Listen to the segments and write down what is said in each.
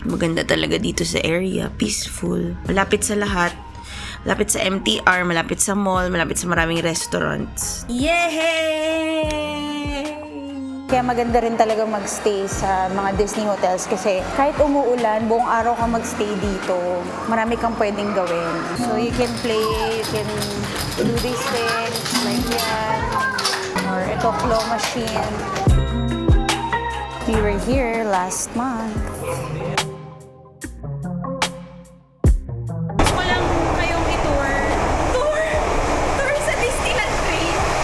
Maganda talaga dito sa area. Peaceful. Malapit sa lahat. Malapit sa MTR, malapit sa mall, malapit sa maraming restaurants. Yay! Kaya maganda rin talaga magstay sa mga Disney hotels kasi kahit umuulan, buong araw ka magstay dito, marami kang pwedeng gawin. So you can play, you can do these things like yan, or ito claw machine. We were here last month.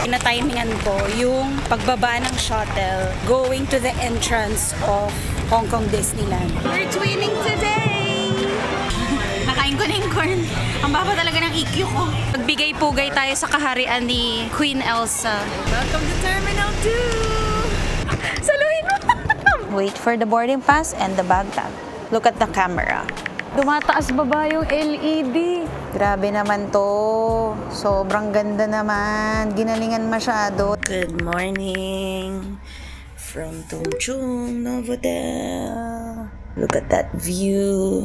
Tinatimingan ko yung pagbaba ng shuttle going to the entrance of Hong Kong Disneyland. We're twinning today! Nakain ko na yung corn. Ang baba talaga ng EQ ko. Pagbigay-pugay tayo sa kaharian ni Queen Elsa. Welcome to Terminal 2! Saluhin mo! Wait for the boarding pass and the bag tag. Look at the camera. Dumataas baba yung LED. Grabe naman to. Sobrang ganda naman. Ginalingan masyado. Good morning from Tung Chung Novotel. Look at that view.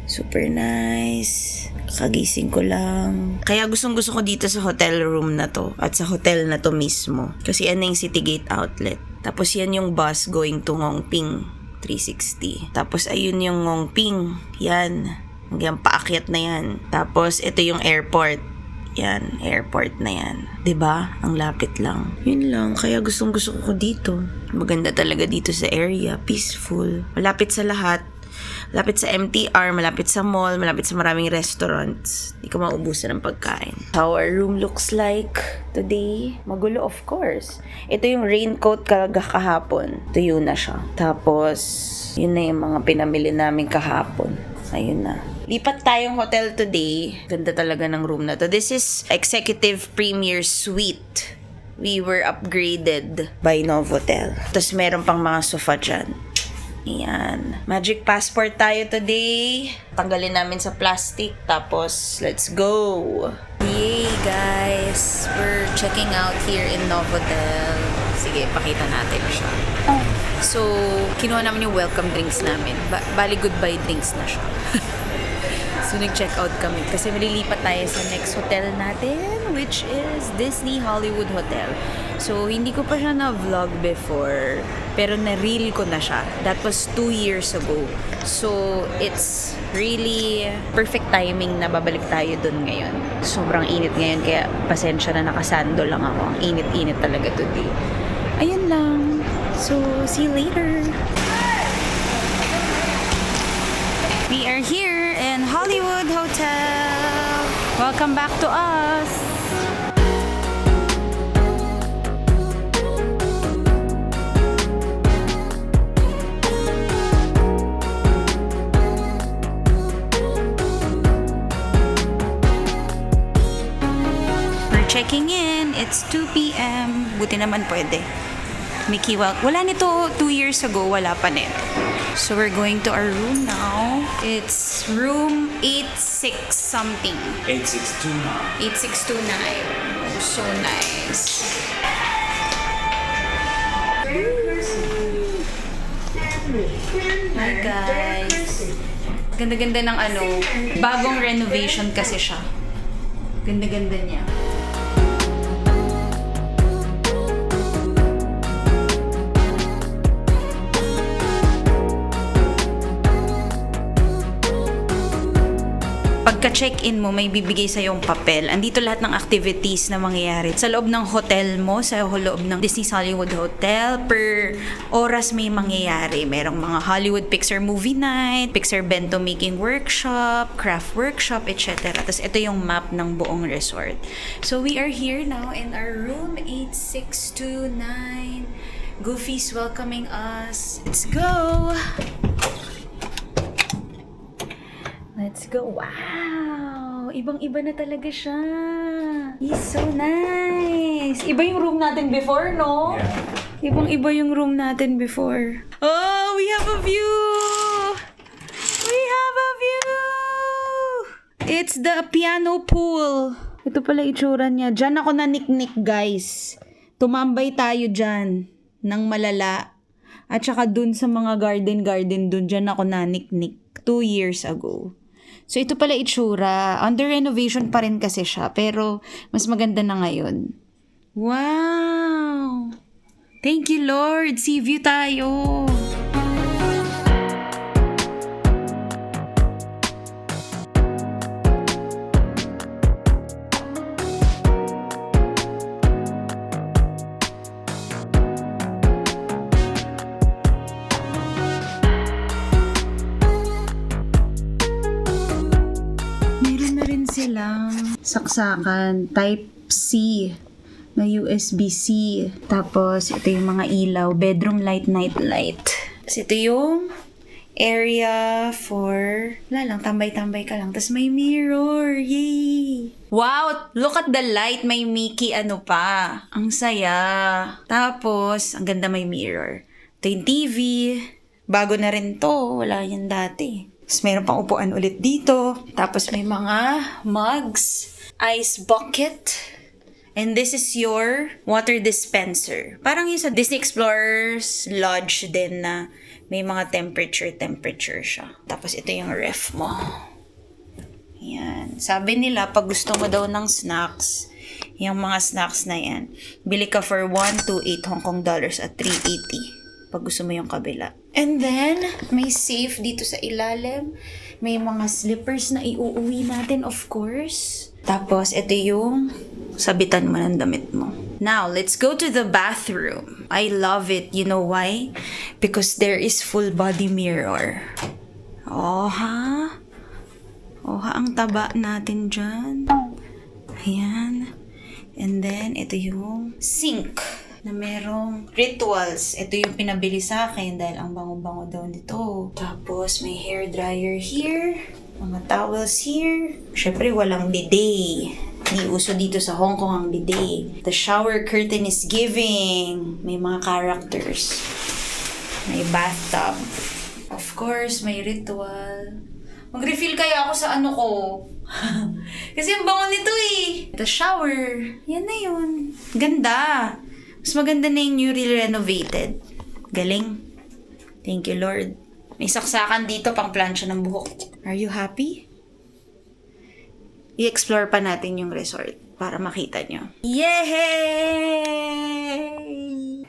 Super nice. Kagising ko lang. Kaya gustong-gusto ko dito sa hotel room na to at sa hotel na to mismo. Kasi yan na yung Citygate outlet. Tapos yan yung bus going to Ngongping 360. Tapos ayun yung Ngongping. Yan. Hanggang paakyat na yan. Tapos ito yung airport. Yan, airport na yan. 'Di ba? Ang lapit lang. Yun lang, kaya gustong-gusto ko dito. Maganda talaga dito sa area, peaceful. Malapit sa lahat. Malapit sa MTR, malapit sa mall, malapit sa maraming restaurants. Di ka maubusan ng pagkain. How our room looks like today. Magulo, of course. Ito yung raincoat kahapon. Tuyo na siya. Tapos, yun na yung mga pinamili namin kahapon. Ayun na. Lipat tayong hotel today. Ganda talaga ng room na to. This is Executive Premier Suite. We were upgraded by Novotel. Tapos meron pang mga sofa dyan. Ayan. Magic passport tayo today. Tanggalin namin sa plastic. Tapos, let's go! Yay, guys! We're checking out here in Novotel. Sige, pakita natin siya. So, kinuha namin yung welcome drinks namin. Bali, goodbye drinks na siya. So, nag-check out kami. Kasi malilipat tayo sa next hotel natin, which is Disney Hollywood Hotel. So, hindi ko pa siya na-vlog before, pero na-reel ko na siya. That was 2 years ago. So, it's really perfect timing na babalik tayo dun ngayon. Sobrang init ngayon, kaya pasensya na nakasando lang ako. Ang init-init talaga today. Ayun lang. So, see you later. We are here in Hollywood Hotel. Welcome back to us. We're checking in. It's 2 p.m. Buti naman pwede. Mickey, wala nito 2 years ago. Wala pa nito. So we're going to our room now. It's room 86 something. 8629. 8629. So nice. Hi guys. Ganda-ganda ng bagong renovation kasi siya. Ganda-ganda niya. Pagka-check-in mo, may bibigay sa yung papel. Andito lahat ng activities na mangyayari sa loob ng hotel mo, sa loob ng Disney Hollywood Hotel. Per oras may mangyayari. Merong mga Hollywood Pixar Movie Night, Pixar Bento Making Workshop, Craft Workshop, etc. Tapos ito yung map ng buong resort. So we are here now in our room 8629. Goofy's welcoming us. Let's go! Let's go. Wow! Ibang-iba na talaga siya. He's so nice. Iba yung room natin before, no? Yeah. Ibang-iba yung room natin before. Oh, we have a view! We have a view! It's the piano pool. Ito pala itsura niya. Diyan ako naniknik, guys. Tumambay tayo dyan ng malala. At saka dun sa mga garden dun, dyan ako naniknik 2 years ago. So ito pala itsura. Under renovation pa rin kasi siya, pero mas maganda na ngayon. Wow! Thank you, Lord! Sea view tayo! Silang saksakan type C na USB-C. Tapos ito yung mga ilaw, bedroom light, night light. Tapos ito yung area for wala lang, tambay-tambay ka lang. Tapos may mirror. Yay! Wow! Look at the light. May Mickey ano pa. Ang saya. Tapos, ang ganda may mirror. Ito yung TV. Bago na rin to. Wala yan dati. Tapos mayroon pang upuan ulit dito. Tapos may mga mugs, ice bucket, and this is your water dispenser. Parang yung sa Disney Explorers Lodge din na may mga temperature siya. Tapos ito yung ref mo. Yan. Sabi nila, pag gusto mo daw ng snacks, yung mga snacks na yan, bili ka for 128 Hong Kong dollars at 380 pag gusto mo yung kabila. And then, may safe dito sa ilalim. May mga slippers na iuuwi natin, of course. Tapos, ito yung sabitan mo ng damit mo. Now, let's go to the bathroom. I love it. You know why? Because there is full body mirror. Oh, ha? Oh, ha? Ang taba natin dyan. Ayan. And then, ito yung sink na merong rituals. Ito yung pinabili sa akin dahil ang bango-bango daw nito. Tapos, may hair dryer here. Mga towels here. Syempre, walang bidet. Di uso dito sa Hong Kong ang bidet. The shower curtain is giving. May mga characters. May bathtub. Of course, may ritual. Mag-refill kaya ako sa ano ko. Kasi ang bango nito eh. The shower. Yan na yun. Ganda. Mas maganda na yung newly renovated. Galing. Thank you, Lord. May saksakan dito pang plancha ng buhok. Are you happy? I-explore pa natin yung resort para makita nyo. Yay!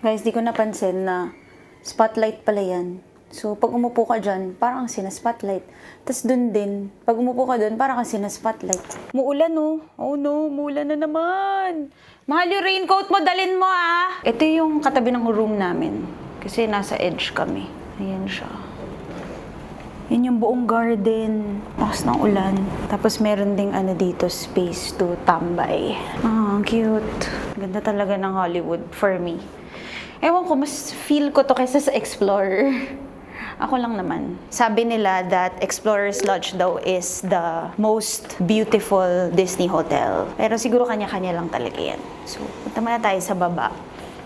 Guys, di ko napansin na spotlight pala yan. So, pag umupo ka dyan, parang sina-spotlight. Tapos dun din, pag umupo ka dun, parang sina-spotlight. Muulan oh. Oh no, muulan na naman. Mahal yung raincoat mo, dalin mo ah. Ito yung katabi ng room namin. Kasi nasa edge kami. Ayan siya. Yan yung buong garden. Lakas ng ulan. Tapos meron ding ano dito, space to tambay. Ah, cute. Ganda talaga ng Hollywood for me. Ewan ko, mas feel ko to kaysa sa Explorer. Ako lang naman. Sabi nila that Explorers Lodge daw is the most beautiful Disney hotel. Pero siguro kanya-kanya lang talaga yan. So, punta muna tayo sa baba.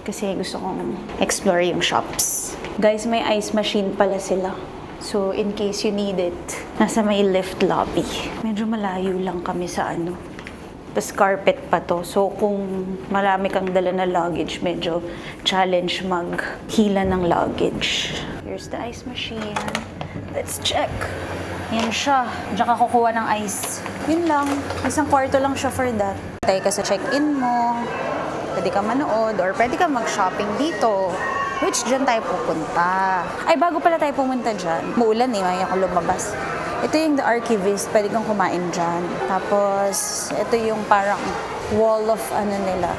Kasi gusto kong explore yung shops. Guys, may ice machine pala sila. So, in case you need it, nasa may lift lobby. Medyo malayo lang kami sa ano. Tapos carpet pa to. So, kung marami kang dala na luggage, medyo challenge maghila ng luggage. Here's the ice machine. Let's check. Yan siya. Diyan ka kukuha ng ice. Yun lang. Isang kwarto lang siya for that. Tayo ka sa check-in mo. Pwede ka manood or pwede ka mag-shopping dito. Which dyan tayo pupunta. Ay, bago pala tayo pumunta dyan. Muulan eh, may ako lumabas. Ito yung The Archivist. Pwede kang kumain dyan. Tapos, ito yung parang wall of ano nila.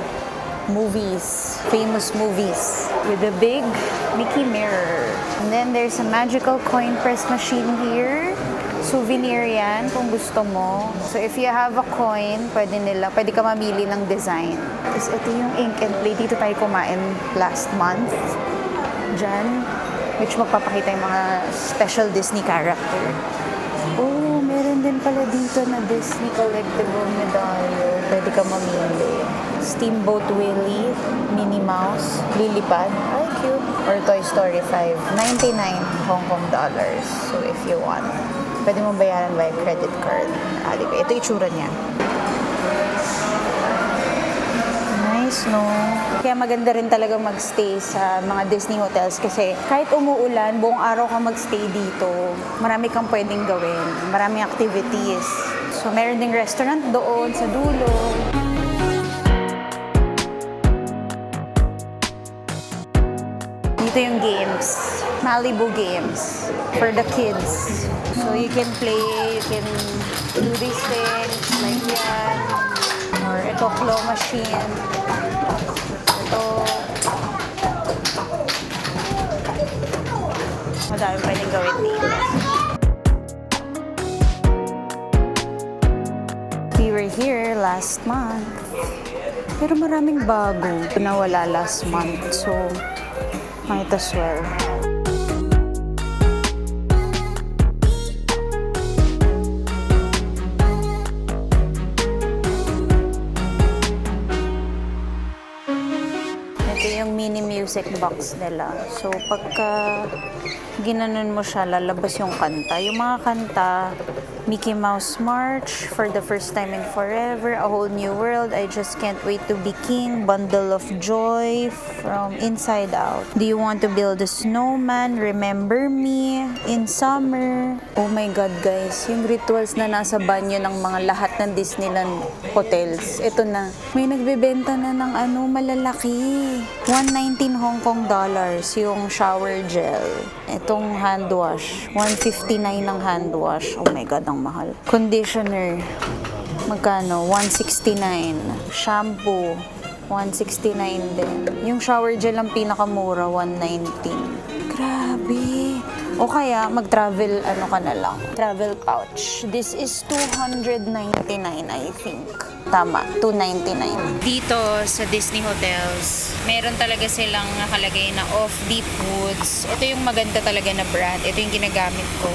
Movies. Famous movies. With a big Mickey mirror. And then, there's a magical coin press machine here. Souvenir yan kung gusto mo. So, if you have a coin, pwede ka mamili ng design. Tapos, ito yung ink and play. Dito tayo kumain last month. Diyan. Which magpapakita yung mga special Disney character. Oh, meron din pala dito na Disney collectible medallion. Pwede ka mamili. Steamboat Willie, Minnie Mouse, Lilipad. Ay, cute. Or Toy Story 5. 99 Hong Kong dollars. So, if you want. Pwede mo bayaran by credit card. Ito itsura niya. Nice, no? Kaya maganda rin talaga magstay sa mga Disney hotels kasi kahit umuulan, buong araw ka magstay dito. Marami kang pwedeng gawin. Maraming activities. So, meron ding restaurant doon sa dulo. Dito yung games. Malibu games for the kids. So, you can play, you can do these things like yan. Or ito, claw machine. Ito. Madami pwedeng gawin dito. We were here last month. Pero maraming bago na wala last month. So, might as well. Ito yung mini music box nila. So, pagka ginanon mo siya, lalabas yung kanta. Yung mga kanta, Mickey Mouse March, For the First Time in Forever, A Whole New World, I Just Can't Wait to Be King, Bundle of Joy, From Inside Out. Do You Want to Build a Snowman, Remember Me, In Summer. Oh my God, guys, yung rituals na nasa banyo ng mga lahat ng Disneyland hotels. Ito na. May nagbebenta na ng malalaki. 119 Hong Kong dollars yung shower gel. Itong hand wash. 159 ng hand wash. Oh my God, ang mahal. Conditioner. Magkano? 169. Shampoo. 169 din. Yung shower gel ang pinakamura, 119. Grabe. O kaya, mag-travel, ka na lang. Travel pouch. This is 299, I think. Tama, 299. Dito sa Disney Hotels, meron talaga silang nakalagay na off-deep woods. Ito yung maganda talaga na brand. Ito yung ginagamit ko.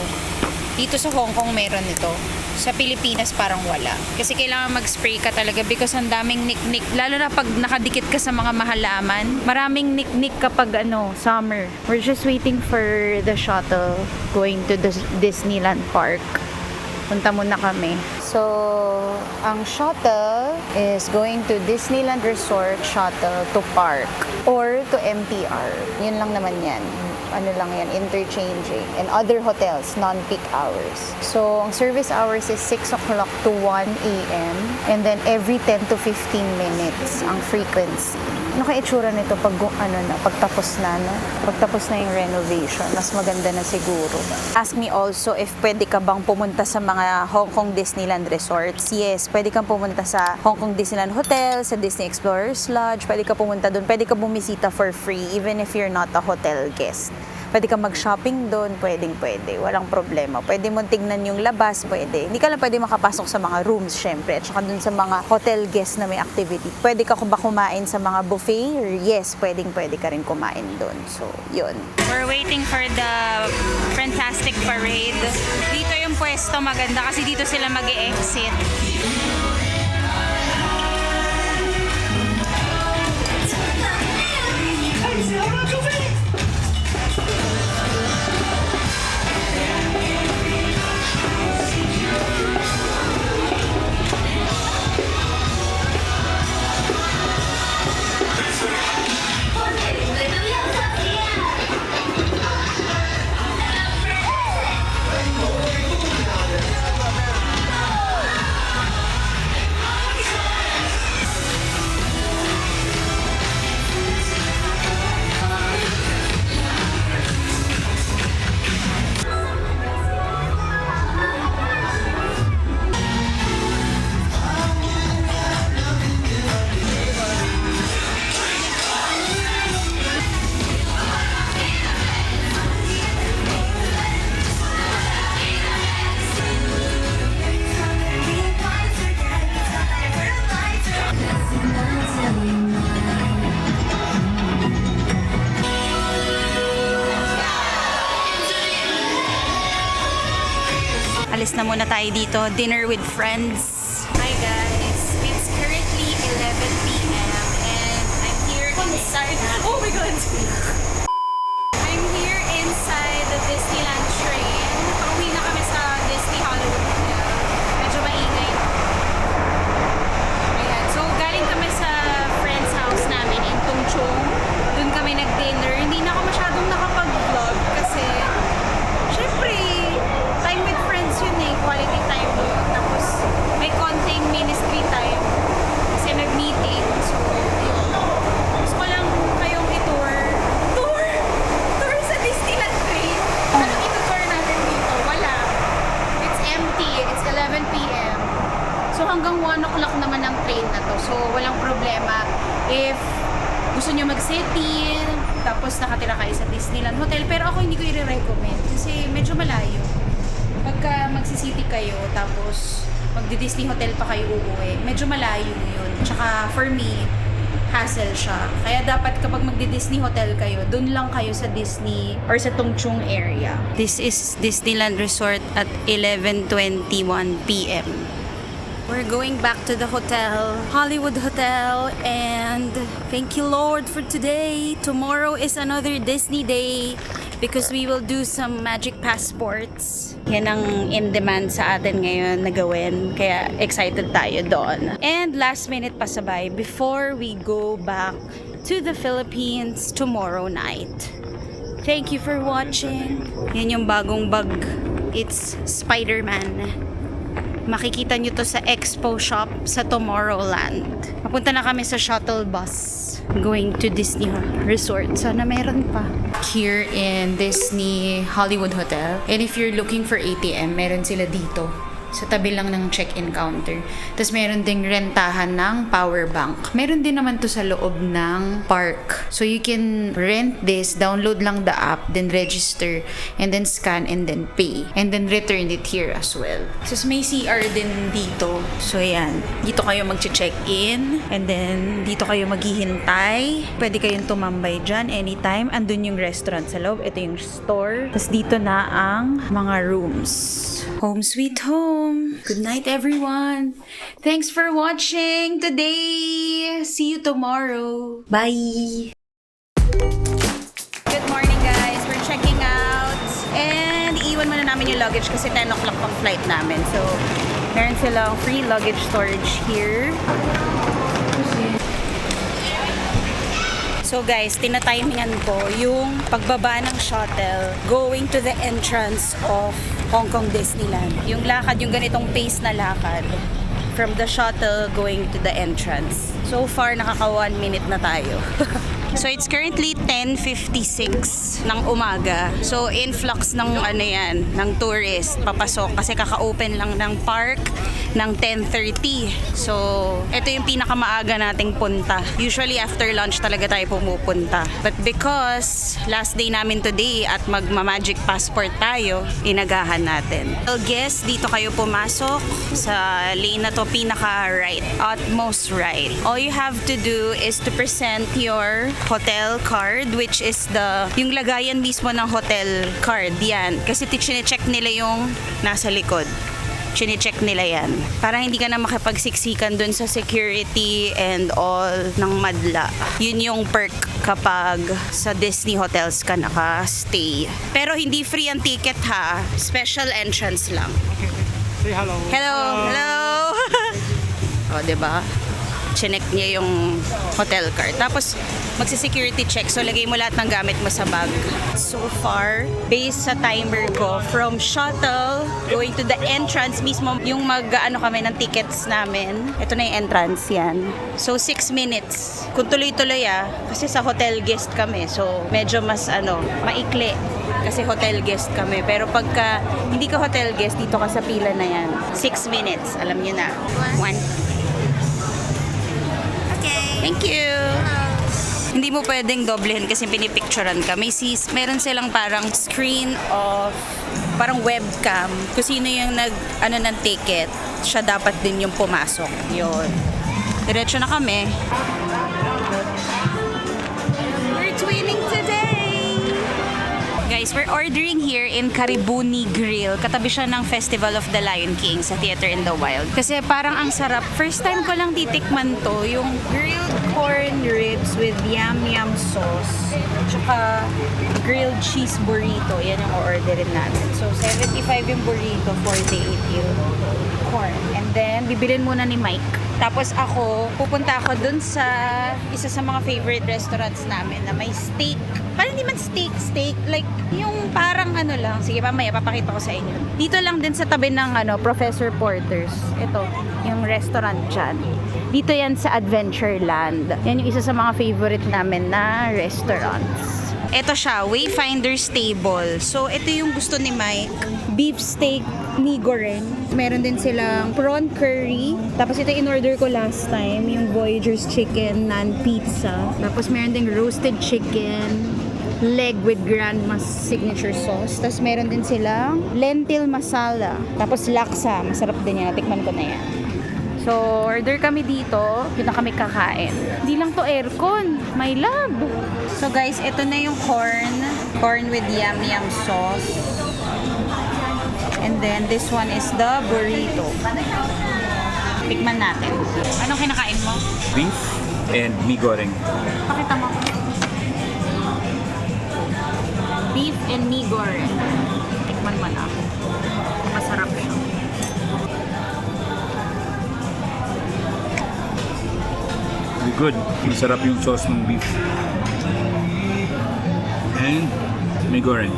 Dito sa Hong Kong meron ito. Sa Pilipinas parang wala. Kasi kailangan mag-spray ka talaga because ang daming nick-nick. Lalo na pag nakadikit ka sa mga mahalaman. Maraming nick-nick kapag summer. We're just waiting for the shuttle going to the Disneyland Park. Punta muna kami. So, ang shuttle is going to Disneyland Resort Shuttle to Park or to MTR. Yun lang naman yan. Interchanging. And other hotels, non-peak hours. So, ang service hours is 6 o'clock to 1 a.m. And then every 10 to 15 minutes ang frequency. Ano kaya itsura nito pag pagtapos na, no? Pagtapos na yung renovation, mas maganda na siguro. Ask me also if pwede ka bang pumunta sa mga Hong Kong Disneyland resorts. Yes, pwede kang pumunta sa Hong Kong Disneyland Hotel, sa Disney Explorers Lodge, pwede ka pumunta doon, pwede ka bumisita for free even if you're not a hotel guest. Pwede ka mag-shopping doon, pwede. Walang problema. Pwede mo tignan yung labas, pwede. Hindi ka lang pwede makapasok sa mga rooms, syempre. At saka doon sa mga hotel guests na may activity. Pwede ka ba kumain sa mga buffet? Yes, pwede ka rin kumain doon. So, yun. We're waiting for the Fantastic Parade. Dito yung pwesto maganda kasi dito sila mag-e-exit. Alis na muna tayo dito. Dinner with friends. Hi guys. It's currently 11 p.m. and I'm here inside. Oh my God! I'm here inside the Disneyland train. Pauwi na kami sa Disney Hollywood Hotel. Medyo maingay. Ayan. So galing kami sa friend's house. hanggang 1 o'clock naman ang train na to. So, walang problema. If gusto nyo mag-city, tapos nakatira kayo sa Disneyland Hotel, pero ako hindi ko i-recommend kasi medyo malayo. Pagka magsisity kayo, tapos magdi-Disney Hotel pa kayo uuwi, medyo malayo yun. Tsaka for me, hassle siya. Kaya dapat kapag magdi-Disney Hotel kayo, dun lang kayo sa Disney or sa Tongchung area. This is Disneyland Resort at 11:21 p.m. We're going back to the hotel, Hollywood Hotel, and thank you Lord for today. Tomorrow is another Disney day because we will do some magic passports. Yan ang in-demand sa atin ngayon na gawin, kaya excited tayo doon. And last minute pasabay before we go back to the Philippines tomorrow night. Thank you for watching. Yan yung bagong bag. It's Spider-Man. Makikita nyo to sa Expo Shop sa Tomorrowland. Papunta na kami sa shuttle bus going to Disney Resort. Sana meron pa. Here in Disney Hollywood Hotel. And if you're looking for ATM, meron sila dito. Sa tabi lang ng check-in counter. Tapos meron ding rentahan ng power bank. Meron din naman to sa loob ng park. So you can rent this, download lang the app, then register, and then scan, and then pay. And then return it here as well. So may CR din dito. So yan, dito kayo mag-check-in, and then dito kayo maghihintay. Pwede kayong tumambay dyan anytime. Andun yung restaurant sa loob. Ito yung store. Tapos dito na ang mga rooms. Home sweet home. Good night, everyone. Thanks for watching today. See you tomorrow. Bye. Good morning, guys. We're checking out. And iiwan muna namin yung luggage kasi 10 o'clock pang flight namin. So, meron silang free luggage storage here. So guys, tinatimingan ko yung pagbaba ng shuttle going to the entrance of Hong Kong Disneyland. Yung lakad, yung ganitong pace na lakad from the shuttle going to the entrance. So far, nakaka 1 minute na tayo. So it's currently 10:56 ng umaga. So influx ng ng tourist papasok kasi kaka-open lang ng park ng 10:30. So ito yung pinakamaaga nating punta. Usually after lunch talaga tayo pumupunta. But because last day namin today at magma-magic passport tayo, inagahan natin. So guess dito kayo pumasok sa lane na to, pinaka-right, utmost right. All you have to do is to present your hotel card, which is yung lagayan mismo ng hotel card. Yan. Kasi chine-check nila yung nasa likod. Chine-check nila yan. Para hindi ka na makipagsiksikan dun sa security and all ng madla. Yun yung perk kapag sa Disney hotels ka naka-stay. Pero hindi free ang ticket ha. Special entrance lang. Say hello. Hello! Hello! O, diba? Chinek niya yung hotel card. Tapos, magsi-security check. So, lagay mo lahat ng gamit mo sa bag. So far, based sa timer ko, from shuttle, going to the entrance mismo, yung kami ng tickets namin. Ito na yung entrance, yan. So, 6 minutes. Kung tuloy-tuloy kasi sa hotel guest kami. So, medyo mas, maikli. Kasi hotel guest kami. Pero pagka hindi ka hotel guest, dito ka sa pila na yan. 6 minutes. Alam niyo na. 1. Thank you! Hindi mo pwedeng doblehin kasi pinipicturean ka. Meron silang parang screen of parang webcam. Kung sino yung ng ticket, siya dapat din yung pumasok. Yun. Diretso na kami. We're twinning today! Guys, we're ordering here in Karibuni Grill. Katabi siya ng Festival of the Lion King sa Theater in the Wild. Kasi parang ang sarap. First time ko lang titikman to, yung grilled corn ribs with yam-yam sauce. Tsaka grilled cheese burrito. Yan yung orderin natin. So, 75 yung burrito, 48 yung corn. And then, bibilin muna ni Mike. Tapos pupunta ako dun sa isa sa mga favorite restaurants namin na may steak. Parang hindi man steak. Like, yung parang lang. Sige, mamaya, papakita ko sa inyo. Dito lang din sa tabi ng Professor Porter's. Ito, yung restaurant dyan. Dito yan sa Adventureland. Yan yung isa sa mga favorite namin na restaurants. Ito siya, Wayfinder's Table. So, ito yung gusto ni Mike. Beef steak ni goreng. Meron din silang prawn curry. Tapos ito in-order ko last time, yung Voyager's Chicken Naan Pizza. Tapos meron ding roasted chicken, leg with grandma's signature sauce. Tapos meron din silang lentil masala. Tapos laksa. Masarap din yan. Natikman ko na yan. So, order kami dito. Yun na kami kakain. Hindi lang to aircon. My love. So guys, ito na yung corn. Corn with yum yum sauce. And then, this one is the burrito. Tikman natin. Anong kinakain mo? Beef and mee goreng. Pakita mo. Beef and mee goreng. Tikman mo na. Masarap siya. Good. Masarap yung sauce ng beef. And mee goreng.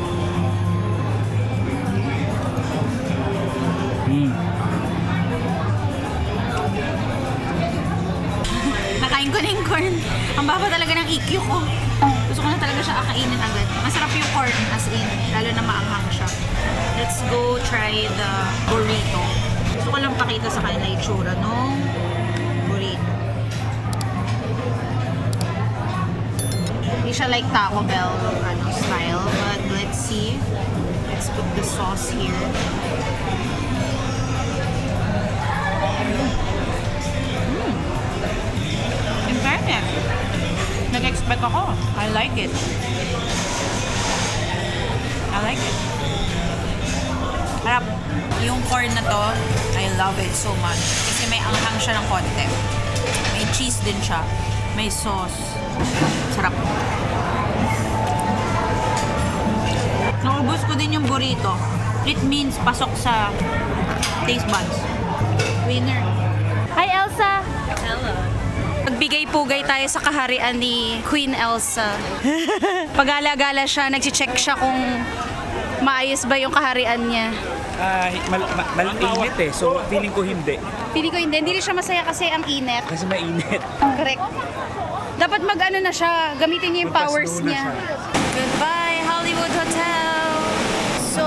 Nakain ko na yung corn. Ang baba talaga ng EQ ko. Gusto ko na talaga siya akainin agad. Masarap yung corn as in. Lalo na maanghang siya. Let's go try the burrito. Gusto ko lang pakita sa kanila yung itsura nung burrito. Hindi siya like Taco Bell style. But let's see. Let's put the sauce here. In fairness, nag-expect ako. I like it. I like it. Harap. Yung corn na to, I love it so much. Kasi may anghang siya ng konti. May cheese din siya. May sauce. Sarap. Naubos ko din yung burrito. It means pasok sa taste buds. Winner. Hi, Elsa! Hello. Pagbigay-pugay tayo sa kaharian ni Queen Elsa. Pag-gala-gala siya, nag-check siya kung maayos ba yung kaharian niya. Mainit eh, so feeling ko hindi. Pili ko hindi. Hindi rin siya masaya kasi ang init. Kasi mainit. Correct. Dapat mag-ano na siya, gamitin niya yung powers Magpas-do na niya. siya. Goodbye, Hollywood Hotel! So,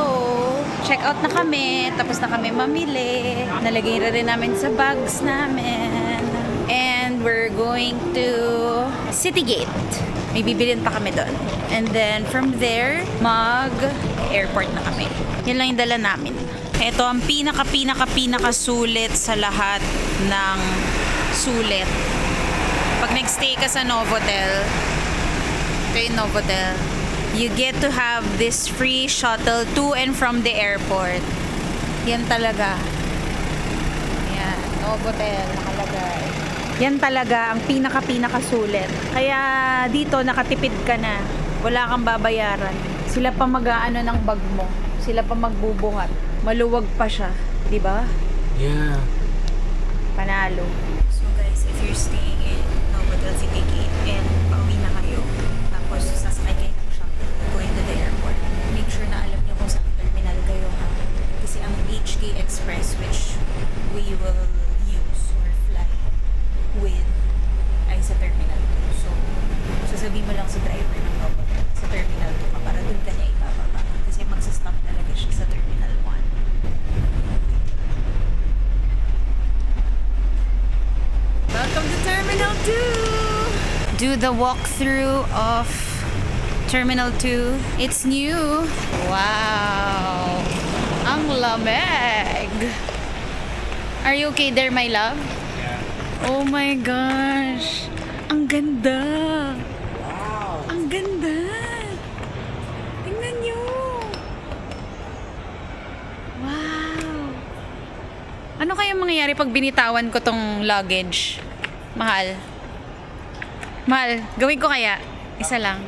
check out na kami. Tapos na kami mamili. Nalagay na rin namin sa bags namin. And we're going to Citygate. May bibilin pa kami doon. And then from there, mag-airport na kami. Yan lang yung dala namin. Ito ang pinaka sulit sa lahat ng sulit. Pag nag-stay ka sa Novotel, ito yung Novotel, you get to have this free shuttle to and from the airport. Yan talaga. Yan, Novotel nakalagay. Yan talaga ang pinaka sulit. Kaya dito nakatipid ka na. Wala kang babayaran. Sila pa mag-aano ng bag mo. Sila pa magbubuhat. Maluwag pa siya, 'di ba? Yeah. Panalo. So guys, if you're staying in Novotel Citygate and pauwi na kayo, tapos sasakay kayo ng shuttle going to the airport, make sure na alam niyo kung saan terminal kayo ha. Kasi ang HK Express, which we will use or fly with, ay sa terminal 2. So, sasabihin mo lang sa driver ng Novotel, sa terminal 2 ka para doon ka niya ibababa. Kasi magsastop talaga siya sa terminal 1. Welcome to Terminal 2! Do the walkthrough of Terminal 2. It's new. Wow! Ang lamig! Are you okay there, my love? Yeah. Oh my gosh! Ang ganda! Wow! Ang ganda! Tingnan nyo! Wow! Ano kaya mangyayari pag binitawan ko tong luggage? Mahal. Mahal. Gawin ko kaya? Isa lang.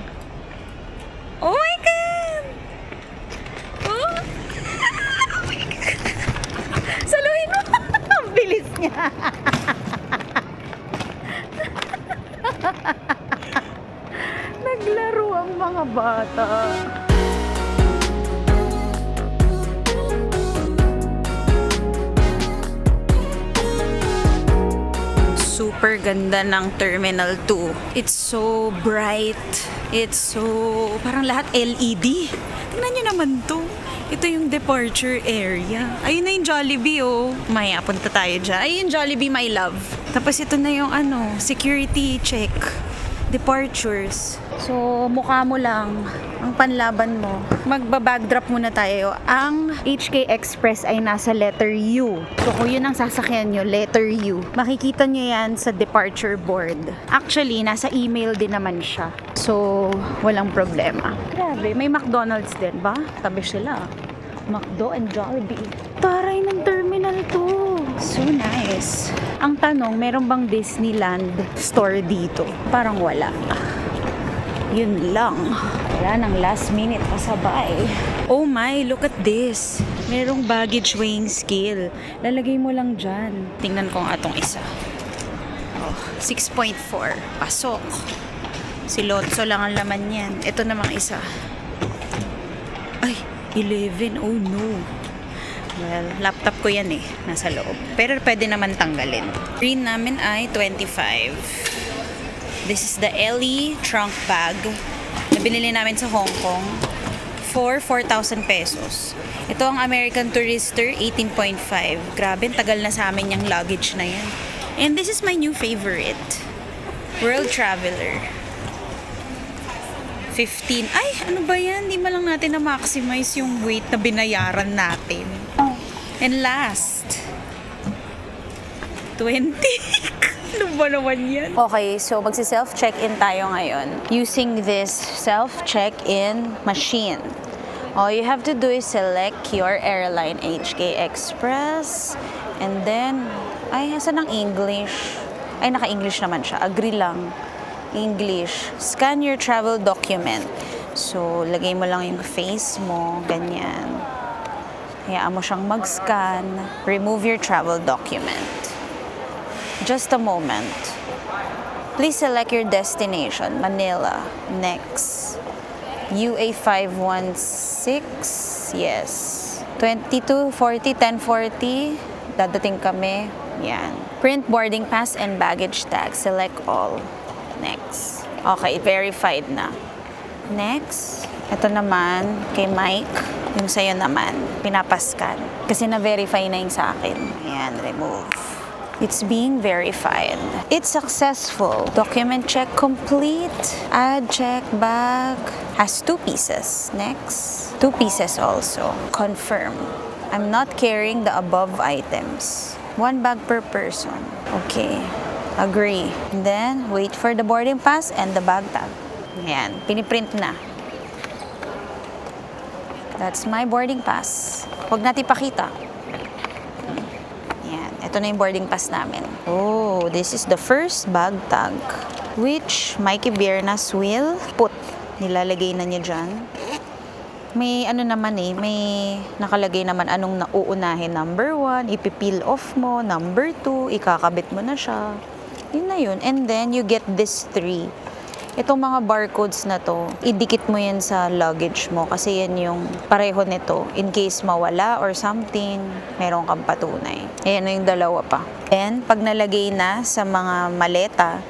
Oh my God! Oh! Oh my God! Saluhin mo! Ang bilis niya! Naglaro ang mga bata. super ganda ng Terminal 2. It's so bright. It's so... parang lahat LED. Tingnan nyo naman to. Ito yung departure area. Ayun na yung Jollibee, oh. Maya, punta tayo dyan. Ayun yung Jollibee, my love. Tapos ito na yung security check. Departures. So, mukha mo lang ang panlaban mo. Magba-backdrop muna tayo. Ang HK Express ay nasa letter U. So, kung yun ang sasakyan nyo, letter U. Makikita nyo yan sa departure board. Actually, nasa email din naman siya. So, walang problema. Grabe, may McDonald's din ba? Tabi sila. McDo and Jollibee. Taray ng Terminal 2. So nice. Ang tanong, meron bang Disneyland store dito? Parang wala. Yun lang. Wala nang last minute pasabay. Oh my, look at this. Merong baggage weighing scale. Lalagay mo lang dyan. Tingnan ko ang atong isa. Oh, 6.4. Pasok. Si Lotso lang ang laman yan. Ito namang isa. Ay, 11. Oh no. Well, laptop ko yan eh. Nasa loob. Pero pwede naman tanggalin. Green namin ay 25. This is the Ellie trunk bag na binili namin sa Hong Kong for 4,000 pesos. Ito ang American Tourister 18.5. Grabe, tagal na sa amin yung luggage na yan. And this is my new favorite. World Traveler. 15. Ay, ano ba yan? Di ba lang natin na-maximize yung weight na binayaran natin. And last, 20. Ano ba naman yan? Okay, so magsi-self-check-in tayo ngayon using this self-check-in machine. All you have to do is select your airline, HK Express, and then, ay, asan ang English? Ay, naka-English naman siya. Agree lang. English. Scan your travel document. So, lagay mo lang yung face mo, ganyan. Hayaan mo siyang mag-scan. Remove your travel document. Just a moment. Please select your destination. Manila. Next. UA 516. Yes. 2240, 1040. Dadating kami. Yan. Print boarding pass and baggage tag. Select all. Next. Okay, verified na. Next. Ito naman, kay Mike. Yung sa'yo naman, pinapascan. Kasi na-verify na yung sa akin. Ayan, remove. It's being verified. It's successful. Document check complete. Add check back. Has 2 pieces. Next. 2 pieces also. Confirm. I'm not carrying the above items. 1 bag per person. Okay. Agree. And then, wait for the boarding pass and the bag tag. Ayan. Piniprint na. That's my boarding pass. Huwag natin ipakita. Ayan. Ito na yung boarding pass namin. Oh, this is the first bag tag, which Mikey Biernas will put. Nilalagay na niya dyan. May ano naman eh, may nakalagay naman anong nauunahin. Number 1, ipipeel off mo. Number 2, ikakabit mo na siya. Yun na yun. And then, you get this 3. Itong mga barcodes na to, idikit mo yan sa luggage mo kasi yan yung pareho nito. In case mawala or something, meron kang patunay. Ayan na yung dalawa pa. And pag nalagay na sa mga maleta,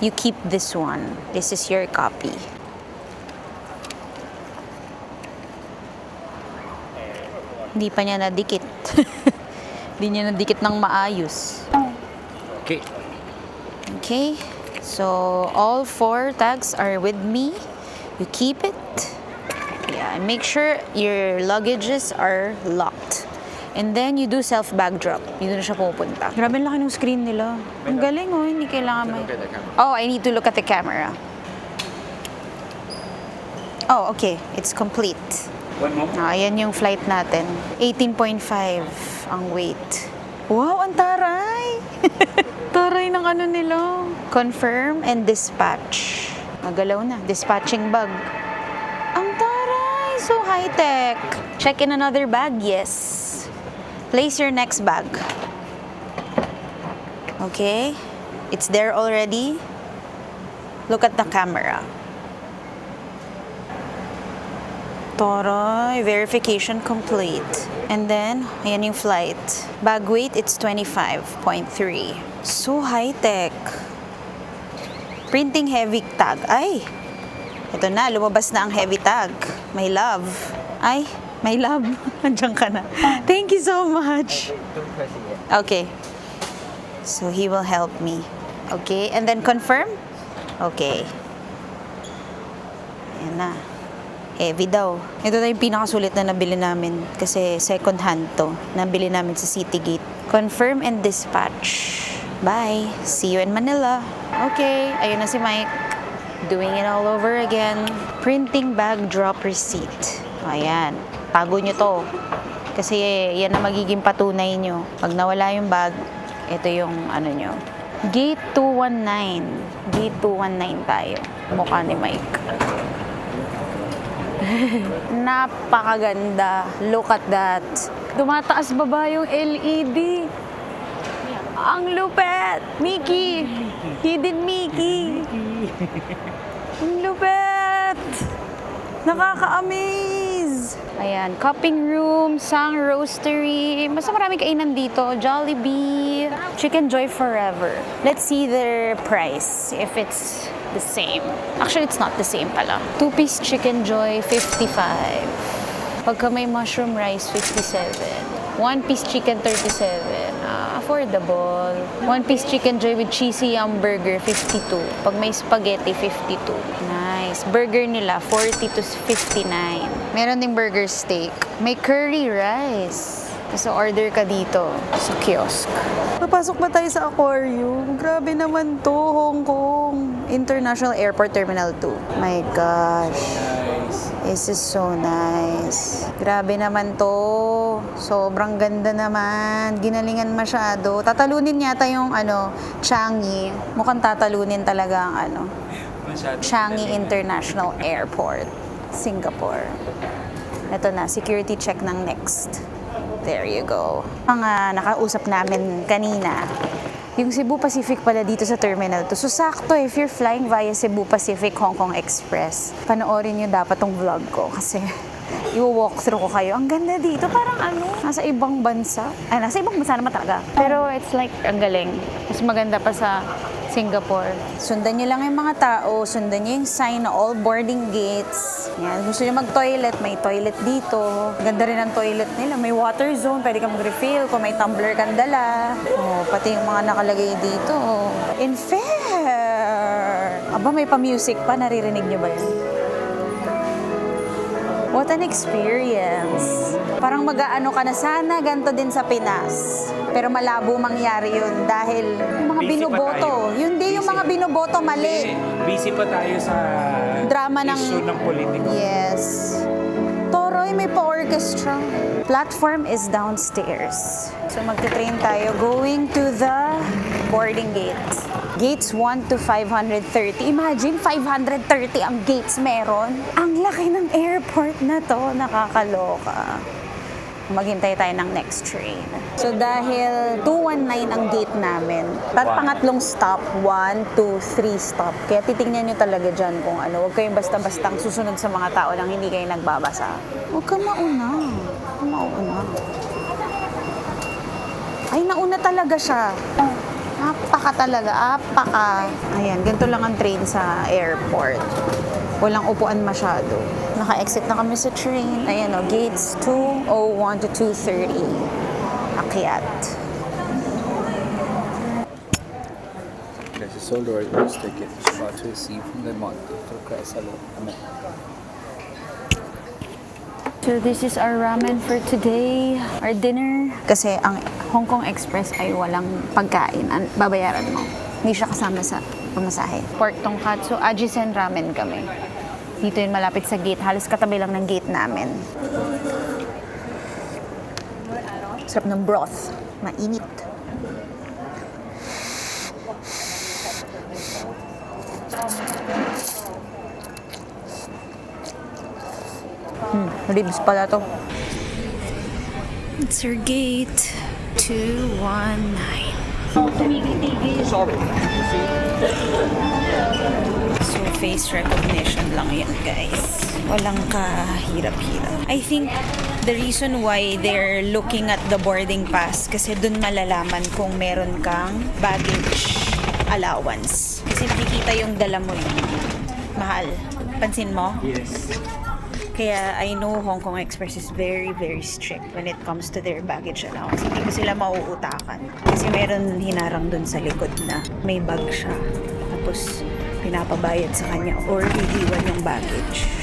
you keep this one. This is your copy. Hindi pa niya nadikit. Hindi niya nadikit ng maayos. Okay. Okay. So, all 4 tags are with me. You keep it. Yeah, and make sure your luggages are locked. And then, you do self-bag drop. Dito na siya pupunta. Grabe ang laki ng screen nila. Ang galing oh, hindi kailangan may... Oh, I need to look at the camera. Oh, okay. It's complete. One more. Ayan yung flight natin. 18.5 ang weight. Wow, ang taray! Taray ng ano nila. Confirm and dispatch. Magalaw na. Dispatching bag. Ang taray! So high-tech. Check in another bag? Yes. Place your next bag. Okay. It's there already. Look at the camera. Toroy, verification complete. And then, ayan yung flight. Bag weight, it's 25.3. So high-tech. Printing heavy tag. Ay! Ito na, lumabas na ang heavy tag. My love. Ay, my love. Andiyan ka na. Thank you so much. Okay. So, he will help me. Okay, and then confirm? Okay. Ayan na. Heavy daw. Ito na yung pinakasulit na nabili namin kasi second hand to. Nabili namin sa Citygate. Confirm and dispatch. Bye. See you in Manila. Okay, ayun na si Mike. Doing it all over again. Printing bag drop receipt. Ayan. Tago nyo to. Kasi yan na magiging patunay nyo. Pag nawala yung bag, ito yung ano nyo. Gate 219. Gate 219 tayo. Mukha ni Mike. Napakaganda. Look at that. Tumataas baba yung LED. Ang lupet! Mickey! Hidden Mickey! Ang lupet! Nakaka-amaze! Ayan, cupping room, Sang Roastery. Basta maraming kainan dito. Jollibee, Chicken Joy Forever. Let's see their price, if it's the same. Actually, it's not the same pala. 2-piece Chicken Joy, 55. Pagka may mushroom rice, 57. 1-piece chicken, 37. Affordable. 1-piece chicken joy with cheesy hamburger, 52. Pag may spaghetti, 52. Nice. Burger nila, 40 to 59. Meron ding burger steak. May curry rice. So, order ka dito sa kiosk. Papasok ba tayo sa aquarium? Grabe naman to, Hong Kong. International Airport Terminal 2. My gosh. This is so nice. Grabe naman to. Sobrang ganda naman. Ginalingan masyado. Tatalunin yata yung Changi. Mukhang tatalunin talaga ang Changi International Airport, Singapore. Ito na, security check ng next. There you go. Mga nakausap namin kanina, yung Cebu Pacific pala dito sa Terminal 2. So, sakto if you're flying via Cebu Pacific Hong Kong Express, panoorin nyo dapat tong vlog ko kasi i-walk through ko kayo. Ang ganda dito. Parang nasa ibang bansa. Ay, nasa ibang bansa naman talaga. Pero it's like, ang galing. Mas maganda pa sa Singapore. Sundan nyo lang yung mga tao. Sundan nyo yung sign na all boarding gates. Yan. Gusto nyo mag-toilet, may toilet dito. Ganda rin ang toilet nila. May water zone. Pwede ka mag-refill kung may tumbler kang dala. Oh, pati yung mga nakalagay dito. In fair! Aba, may pa-music pa. Naririnig nyo ba yan? What an experience. Parang mag-aano ka na sana ganito din sa Pinas. Pero malabo mangyari yun dahil yung mga binoboto. Yun din yung mga binoboto mali. Busy pa tayo sa Drama ng issue ng politiko. Yes. Toroy, may pa-orchestra. Platform is downstairs. So magte-train tayo going to the boarding gate. Gates 1 to 530. Imagine, 530 ang gates meron. Ang laki ng airport na to. Nakakaloka. Maghintay tayo ng next train. So dahil 219 ang gate namin, pangatlong stop, 1, 2, 3 stop. Kaya titingnan nyo talaga dyan kung huwag kayong basta-bastang susunod sa mga tao nang hindi kayo nagbabasa. Huwag ka mauna. Huwag ka mauna. Ay, nauna talaga siya. Apaka. Ayan, ganito lang ang train sa airport. Walang upuan masyado. Naka-exit na kami sa train. Ayan o, gates 201 to 230. Akyat. This is sold or used ticket. About to receive from the month. So this is our ramen for today. Our dinner. Kasi ang Hong Kong Express ay walang pagkain. Babayaran mo. Hindi siya kasama sa pamasahe. Pork tonkatsu, Ajisen ramen kami. Dito yun malapit sa gate. Halos katabi lang ng gate namin. Sarap ng broth. Mainit. Ribs pala to. It's our gate 219. So, face recognition lang yan, guys. Walang kahirap-hirap. I think the reason why they're looking at the boarding pass kasi dun malalaman kung meron kang baggage allowance. Kasi nakikita yung dala mo yun. Mahal. Pansin mo? Yes. Kaya I know Hong Kong Express is very, very strict when it comes to their baggage allowance. Hindi ko sila mauutakan. Kasi meron hinarang dun sa likod na may bag siya. Tapos pinapabayad sa kanya or iiwan yung baggage.